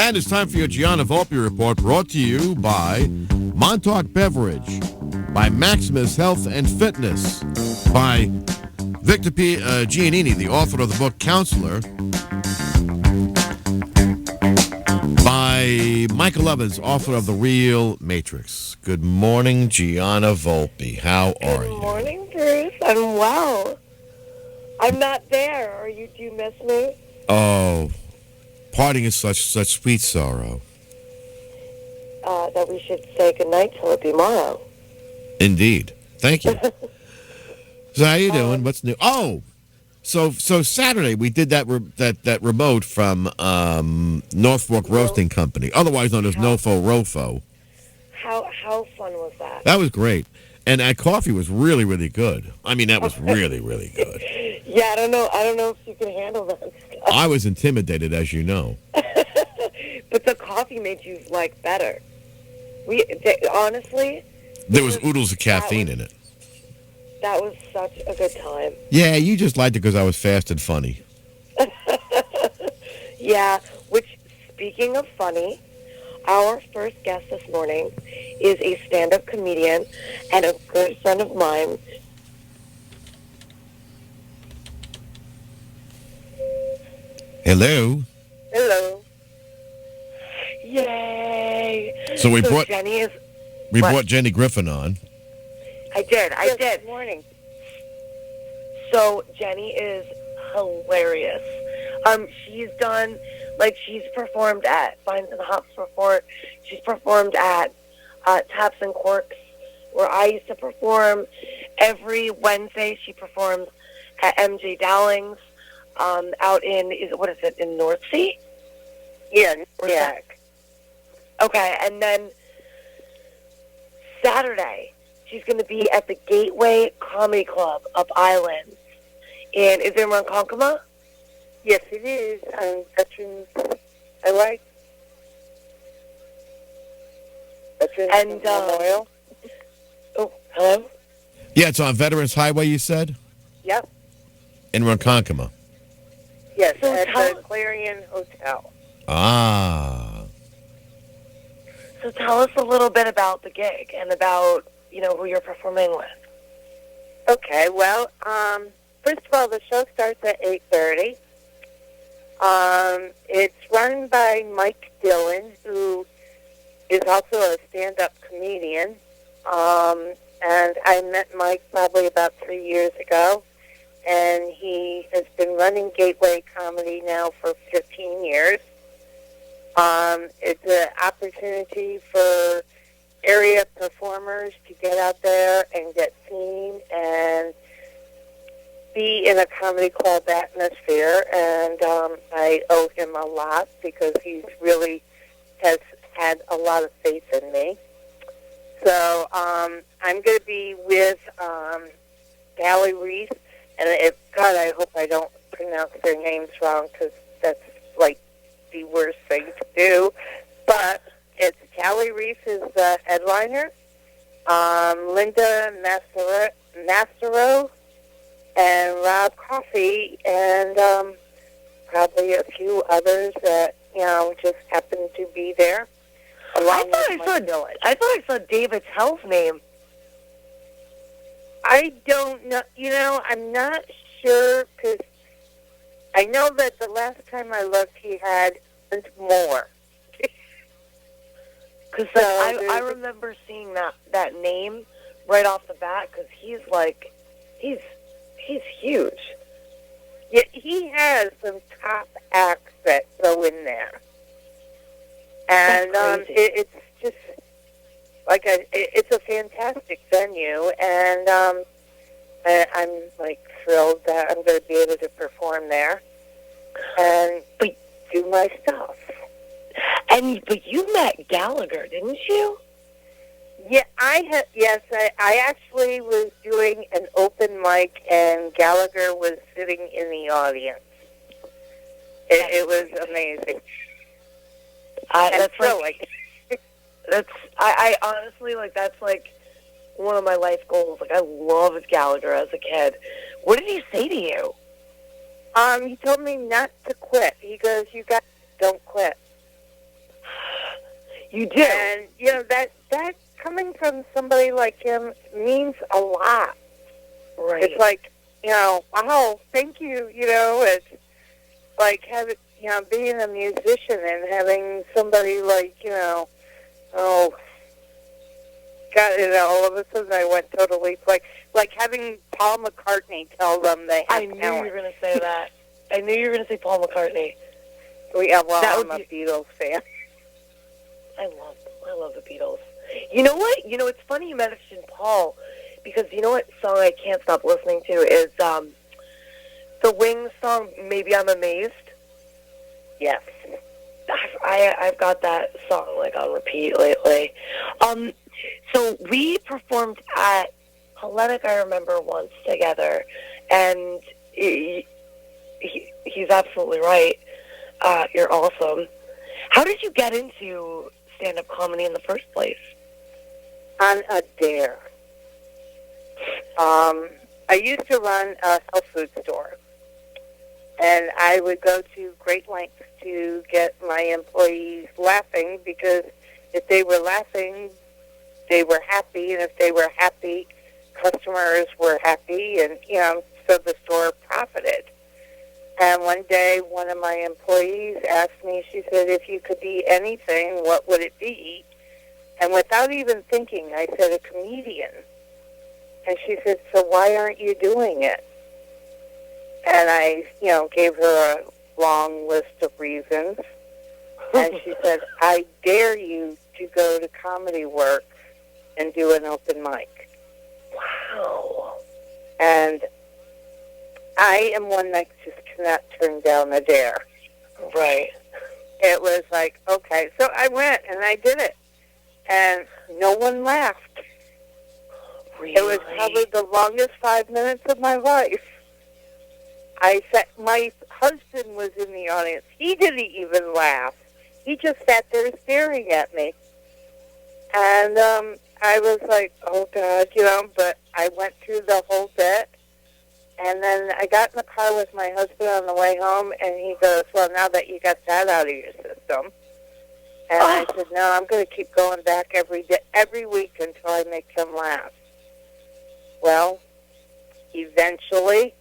And it's time for your Gianna Volpe report, brought to you by Montauk Beverage, by Maximus Health and Fitness, by Victor P. Giannini, the author of the book Counselor, by Michael Evans, author of The Real Matrix. Good morning, Gianna Volpe. How are you? Good morning, Bruce. I'm well. I'm not there. Do you miss me? Oh, parting is such sweet sorrow. That we should say goodnight till tomorrow. Indeed. Thank you. So how you doing? What's new? Oh, so Saturday we did that remote from Norfolk Roasting Company, otherwise known as Nofo Rofo. How fun was that? That was great, and that coffee was really, really good. I mean, that was really, really good. Yeah, I don't know if you can handle that stuff. I was intimidated, as you know. But the coffee made you like better. Honestly, there was oodles of caffeine in it. That was such a good time. Yeah, you just liked it because I was fast and funny. Yeah, which, speaking of funny, our first guest this morning is a stand-up comedian and a good friend of mine. Hello. Hello. Yay. So we brought Jenni Griffin on. I did. Good morning. So Jenni is hilarious. She's performed at Vines and Hops before. She's performed at Taps and Corks, where I used to perform. Every Wednesday she performs at MJ Dowling's out in, in North Sea? Yeah. Yeah. Okay, and then Saturday she's going to be at the Gateway Comedy Club up Island. And is it in Ronkonkoma? Yes, it is. Veterans. I like Veterans and Memorial. Oh, hello? Yeah, it's on Veterans Highway, you said? Yep. In Ronkonkoma. Yes, So at the Clarion Hotel. Ah. So tell us a little bit about the gig and about, who you're performing with. Okay, well, first of all, the show starts at 8:30. It's run by Mike Dillon, who is also a stand-up comedian. And I met Mike probably about 3 years ago, and he has been running Gateway Comedy now for 15 years. It's an opportunity for area performers to get out there and get seen and be in a comedy club atmosphere, and I owe him a lot because he really has had a lot of faith in me. So I'm going to be with Gally Reese, and I hope I don't pronounce their names wrong because that's like the worst thing to do. But it's Gally Reese is the headliner, Linda Massaro, and Rob Coffey, and probably a few others that, just happen to be there. I thought I saw David Tell's name. I don't know. I'm not sure, because I know that the last time I looked, he had more. Because I remember seeing that name right off the bat, because he's huge. Yeah, he has some top acts that go in there. And it's just it's a fantastic venue, and I'm thrilled that I'm going to be able to perform there and do my stuff. But you met Gallagher, didn't you? Yeah, Yes, I actually was doing an open mic, and Gallagher was sitting in the audience. It was amazing. I honestly, that's one of my life goals. I loved Gallagher as a kid. What did he say to you? He told me not to quit. He goes, "You guys don't quit." You do. And, that coming from somebody like him means a lot. Right. It's like, wow, thank you, it's like having, being a musician and having somebody like, oh, God, all of a sudden I went totally, like having Paul McCartney tell them they have talent. I knew you were going to say that. I knew you were going to say Paul McCartney. I'm a Beatles fan. I love the Beatles. You know what? It's funny you mentioned Paul, because you know what song I can't stop listening to is the Wings song, Maybe I'm Amazed. Yes. I've got that song on repeat lately. So we performed at Hellenic, I remember, once together, and he's absolutely right. You're awesome. How did you get into stand-up comedy in the first place? On a dare. I used to run a health food store, and I would go to great lengths to get my employees laughing, because if they were laughing, they were happy, and if they were happy, customers were happy, and, so the store profited. And one day, one of my employees asked me, she said, if you could be anything, what would it be? And without even thinking, I said, a comedian. And she said, so why aren't you doing it? And I, gave her a long list of reasons. And she said, I dare you to go to Comedy Works and do an open mic. Wow. And I am one that just cannot turn down a dare. Right. It was like, okay. So I went and I did it. And no one laughed. Really? It was probably the longest 5 minutes of my life. My husband was in the audience. He didn't even laugh. He just sat there staring at me. And I was like, oh, God, but I went through the whole bit. And then I got in the car with my husband on the way home, and he goes, well, now that you got that out of your system. And I said, no, I'm going to keep going back every week until I make them laugh. Well, eventually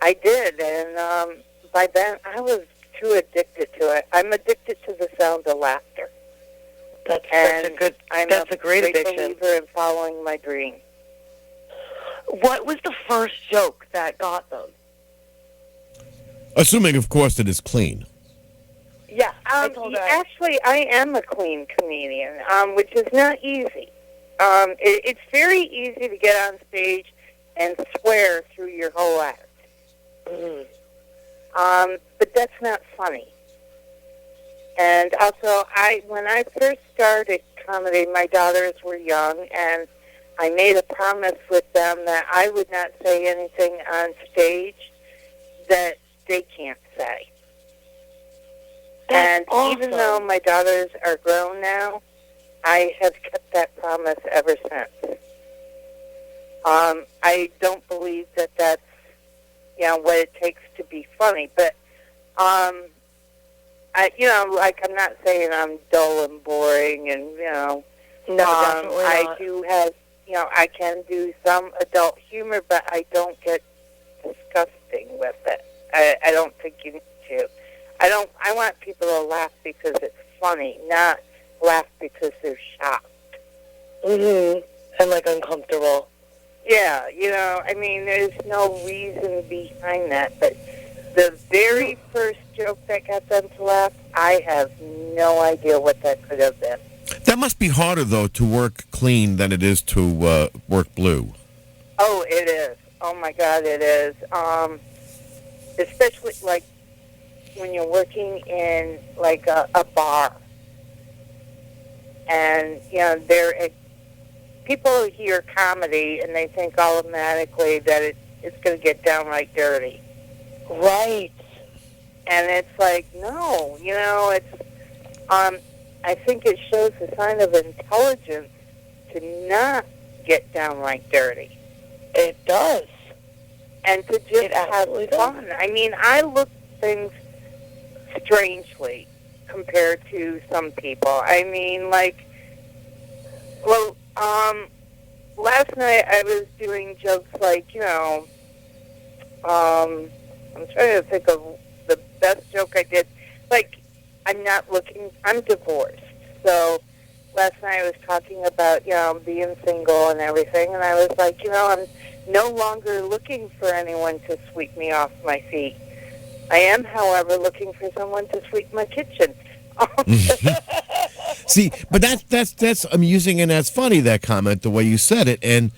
I did, and by then I was too addicted to it. I'm addicted to the sound of laughter. That's a great addiction. Believer in following my dream. What was the first joke that got them? Assuming, of course, that it's clean. Yeah, I told her. Actually, I am a clean comedian, which is not easy. It's very easy to get on stage and swear through your whole act. Mm-hmm. But that's not funny. And also, when I first started comedy, my daughters were young, and I made a promise with them that I would not say anything on stage that they can't say. That's awesome. Even though my daughters are grown now, I have kept that promise ever since. I don't believe that that's, what it takes to be funny. But, I'm not saying I'm dull and boring and, No, definitely I not. do have, I can do some adult humor, but I don't get disgusting with it. I don't think you need to. I want people to laugh because it's funny, not laugh because they're shocked. Mm-hmm. And, uncomfortable. Yeah, there's no reason behind that. But the very first joke that got them to laugh, I have no idea what that could have been. That must be harder, though, to work clean than it is to work blue. Oh, it is. Oh, my God, it is. Especially, when you're working in, a bar. And, people hear comedy, and they think automatically that it's going to get downright dirty. Right. And it's no, it's, I think it shows a sign of intelligence to not get downright dirty. It does. And to just have fun. I look at things strangely. compared to some people. I mean, last night I was doing jokes like, I'm trying to think of the best joke I did. Like, I'm divorced. So last night I was talking about, being single and everything, and I was like, I'm no longer looking for anyone to sweep me off my feet. I am, however, looking for someone to sweep my kitchen. See, but that's amusing and that's funny, that comment, the way you said it, and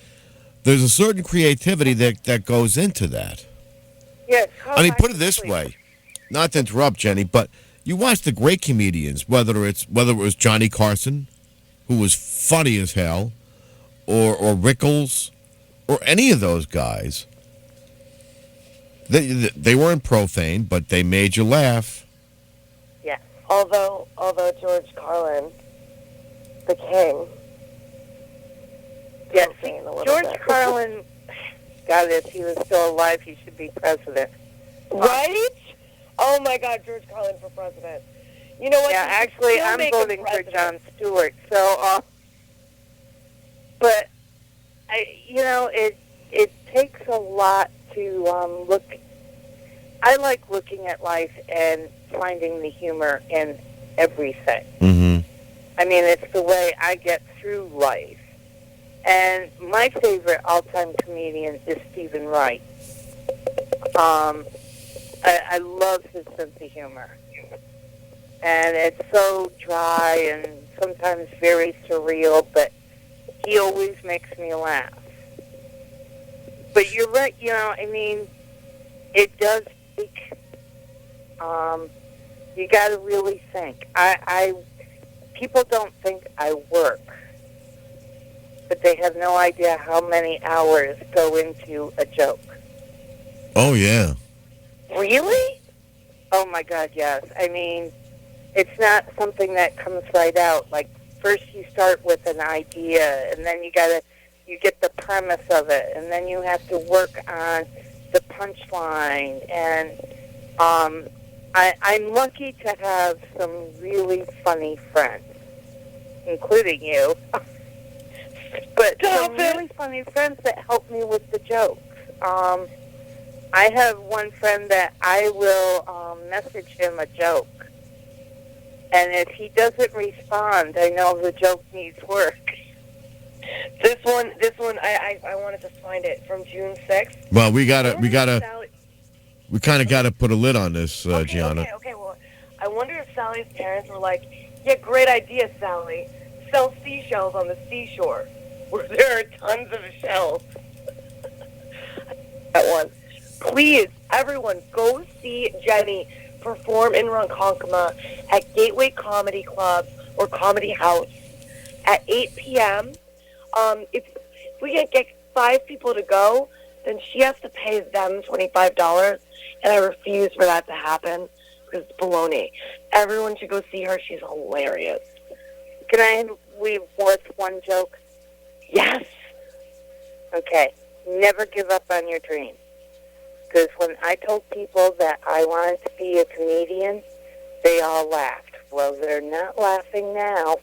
there's a certain creativity that goes into that. Yes. I mean, put it this way, not to interrupt, Jenny, but you watch the great comedians, whether it was Johnny Carson, who was funny as hell, or Rickles, or any of those guys. They weren't profane, but they made you laugh. Yeah. Although George Carlin, the king. Yes, George Carlin, God, if he was still alive, he should be president. Right? Oh my God, George Carlin for president. You know what? Yeah, actually, I'm voting for Jon Stewart. So, but it takes a lot to look. I like looking at life and finding the humor in everything. Mm-hmm. I mean, it's the way I get through life. And my favorite all-time comedian is Stephen Wright. I love his sense of humor. And it's so dry and sometimes very surreal, but he always makes me laugh. But you're right, it does take, you got to really think. People don't think I work, but they have no idea how many hours go into a joke. Oh, yeah. Really? Oh, my God, yes. I mean, it's not something that comes right out. Like, first you start with an idea, and then you get the premise of it, and then you have to work on the punchline. And I'm lucky to have some really funny friends, including you. But some really funny friends that help me with the jokes. I have one friend that I will message him a joke, and if he doesn't respond, I know the joke needs work. This one, I wanted to find it from June 6th. Well, we kind of gotta put a lid on this, Gianna. Okay. Well, I wonder if Sally's parents were like, "Yeah, great idea, Sally. Sell seashells on the seashore, where there are tons of shells." That one. Please, everyone, go see Jenny perform in Ronkonkoma at Gateway Comedy Club or Comedy House at 8 p.m. If we can get 5 people to go, then she has to pay them $25, and I refuse for that to happen because it's baloney. Everyone should go see her. She's hilarious. Can I leave with one joke? Yes. Okay. Never give up on your dream. Because when I told people that I wanted to be a comedian, they all laughed. Well, they're not laughing now.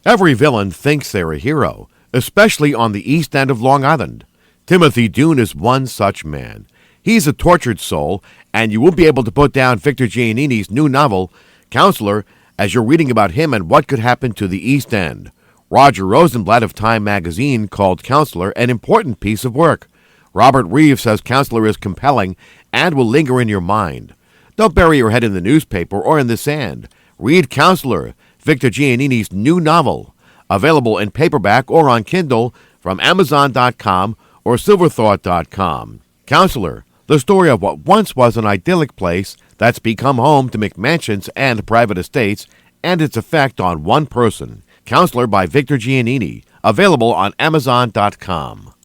Every villain thinks they're a hero, especially on the East End of Long Island. Timothy Dune is one such man. He's a tortured soul, and you won't be able to put down Victor Giannini's new novel, Counselor, as you're reading about him and what could happen to the East End. Roger Rosenblatt of Time magazine called Counselor an important piece of work. Robert WRIV says Counselor is compelling and will linger in your mind. Don't bury your head in the newspaper or in the sand. Read Counselor, Victor Giannini's new novel, available in paperback or on Kindle from Amazon.com or Silverthought.com. Counselor, the story of what once was an idyllic place that's become home to McMansions and private estates and its effect on one person. Counselor by Victor Giannini, available on Amazon.com.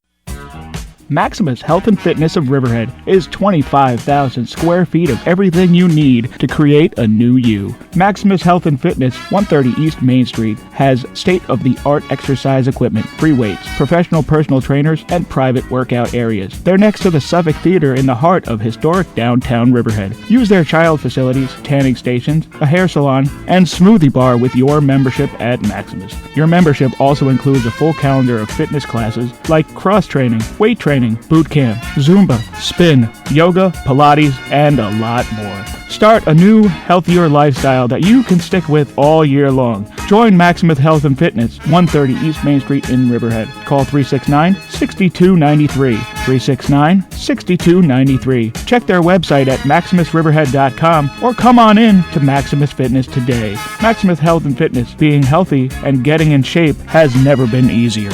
Maximus Health and Fitness of Riverhead is 25,000 square feet of everything you need to create a new you. Maximus Health and Fitness, 130 East Main Street, has state-of-the-art exercise equipment, free weights, professional personal trainers, and private workout areas. They're next to the Suffolk Theater in the heart of historic downtown Riverhead. Use their child facilities, tanning stations, a hair salon, and smoothie bar with your membership at Maximus. Your membership also includes a full calendar of fitness classes like cross-training, weight training, boot camp, Zumba, spin, yoga, Pilates, and a lot more. Start a new, healthier lifestyle that you can stick with all year long. Join Maximus Health and Fitness, 130 East Main Street in Riverhead. Call 369-6293. 369-6293. Check their website at maximusriverhead.com or come on in to Maximus Fitness today. Maximus Health and Fitness, being healthy and getting in shape has never been easier.